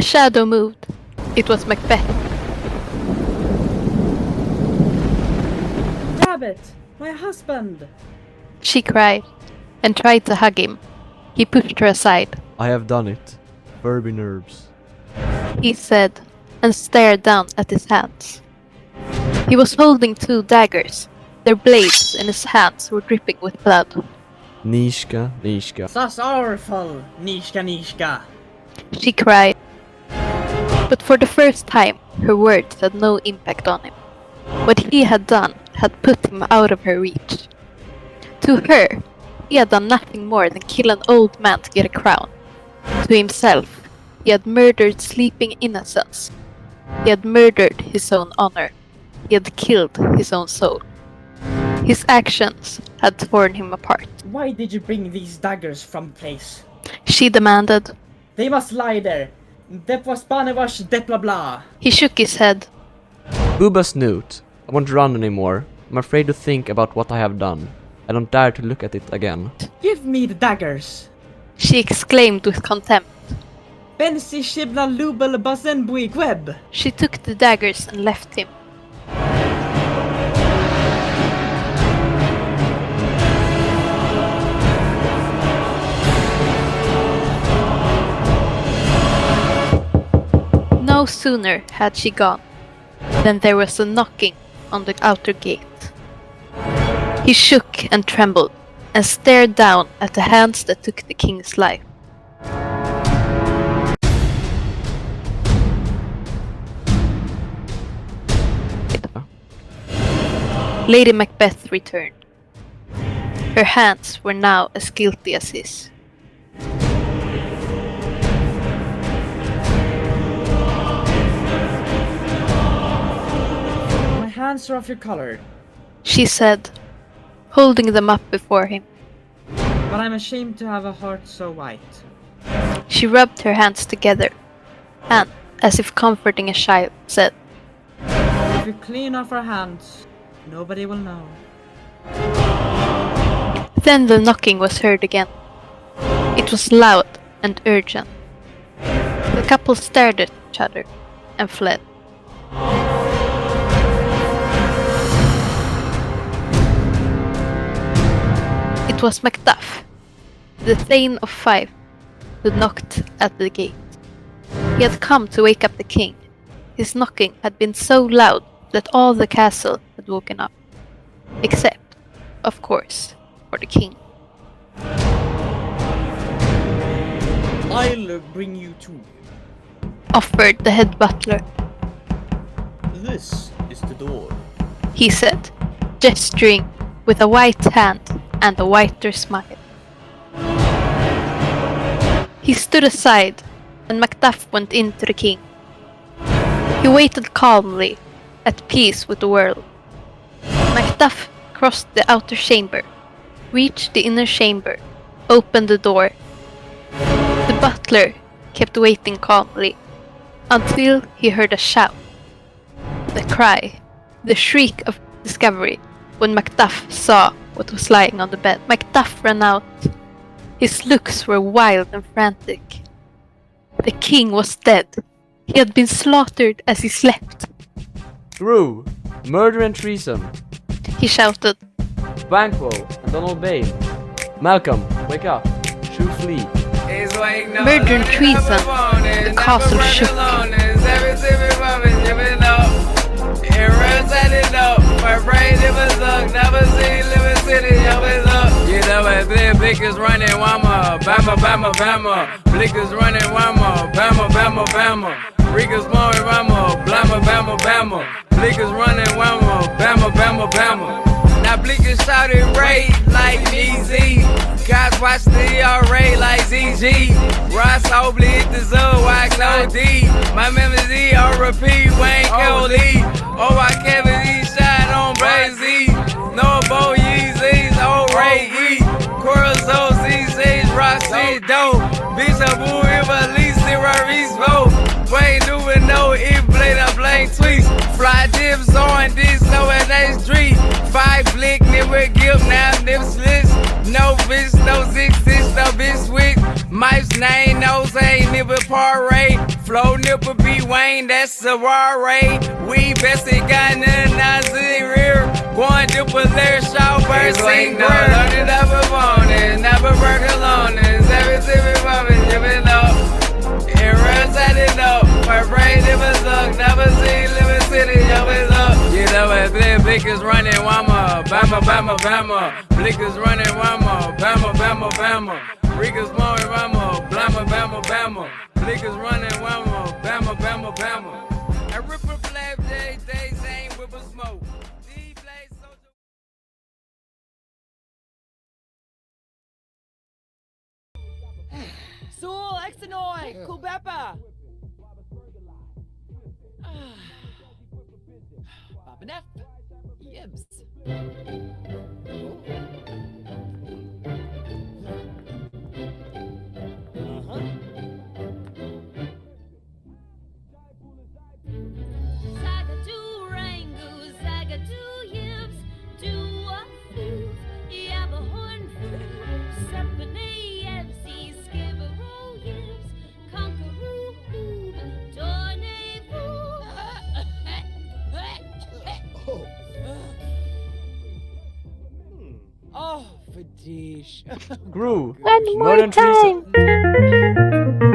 A shadow moved. It was Macbeth. Rabbit! My husband! She cried and tried to hug him. He pushed her aside. I have done it. Furby nerves. He said, and stared down at his hands. He was holding 2 daggers. Their blades in his hands were dripping with blood. Nishka, Nishka. So sorrowful, Nishka Nishka. She cried. But for the first time, her words had no impact on him. What he had done had put him out of her reach. To her, he had done nothing more than kill an old man to get a crown. To himself, he had murdered sleeping innocents. He had murdered his own honor. He had killed his own soul. His actions had torn him apart. Why did you bring these daggers from the place? She demanded. They must lie there. Det was Banevash det blah blah. He shook his head. Booba Snoot. I won't run anymore. I'm afraid to think about what I have done. I don't dare to look at it again. Give me the daggers. She exclaimed with contempt. Bensi shibla lubel bazen buigweb. She took the daggers and left him. No sooner had she gone than there was a knocking on the outer gate. He shook and trembled and stared down at the hands that took the king's life. Lady Macbeth returned. Her hands were now as guilty as his. My hands are of your color, She said, holding them up before him. but I'm ashamed to have a heart so white. She rubbed her hands together and, as if comforting a child, said, If we clean off our hands, nobody will know. Then the knocking was heard again. It was loud and urgent. The couple stared at each other and fled. It was Macduff, the Thane of Fife, who knocked at the gate. He had come to wake up the king. His knocking had been so loud that all the castle had woken up. Except, of course, for the king. I'll bring you two. Offered the head butler. This is the door. He said, gesturing with a white hand and a whiter smile. He stood aside when Macduff went in to the king. He waited calmly, at peace with the world. Macduff crossed the outer chamber, reached the inner chamber, opened the door. The butler kept waiting calmly until he heard a shout. The cry, the shriek of discovery when Macduff saw what was lying on the bed. Macduff ran out. His looks were wild and frantic. The king was dead. He had been slaughtered as he slept. Through murder and treason. He shouted. Banquo and Donald Bain. Malcolm, wake up. Shoo flee. Murder and treason. The castle shook. Blickers running, whamma, bama, bama, bama. Blickers running, whamma, bama, bama, bama. Rickers blowing, whamma, blamma, bama, bama. Blickers running, whamma, bama, bama, bama. Now Blickers shouted raid like EZ. Guys watch the ERA like ZG. Ross Obley hit the zoo, wax OD. My members ERP, Wayne Cody. Oh, I Kevin E shine on Brazy. No Bo Yeezys, old Ray E. Corzo, ZZ's, rock shit dope. Bitch, I'm moving, but at least zero vote. Wayne doing no if blade up blank tweets. Fly dips on this, no NH3. 5 blick, nip with guilt, now nip slits. No bitch, no 6 no bitch with. Mike's name, nose ain't nipple parade. Flow nipple B Wayne, that's a Rare. We bested got nothing, Nazi rear. Going dipple there, shout bird, sing bird. Learn it up a morning, never work alone. Every single moment, give it up. It runs at it up. My brain never look, never seen living city, always up. You know what, Blick is running, Wama. Bama, Bama, Bama. Blick is running, Wama. Bama, Bama, Bama. Rica's blowing Rama, Blama, Bama, Bama. Blick is running, Wama, Bama, Bama, Bama. I rip a flap day, days ain't whip a smoke. Sul, Exenoi, Kubepa. Babanef, Yibs. Zagadoo Rangoon, Zagadoo Yibs, do a foof, Yabahorn foof, Sepane Yebsi, Skibberoo Yibs, Conqueroo Hoob, Dorne Foob. Oh, Fadish. Gru. One More more than three time.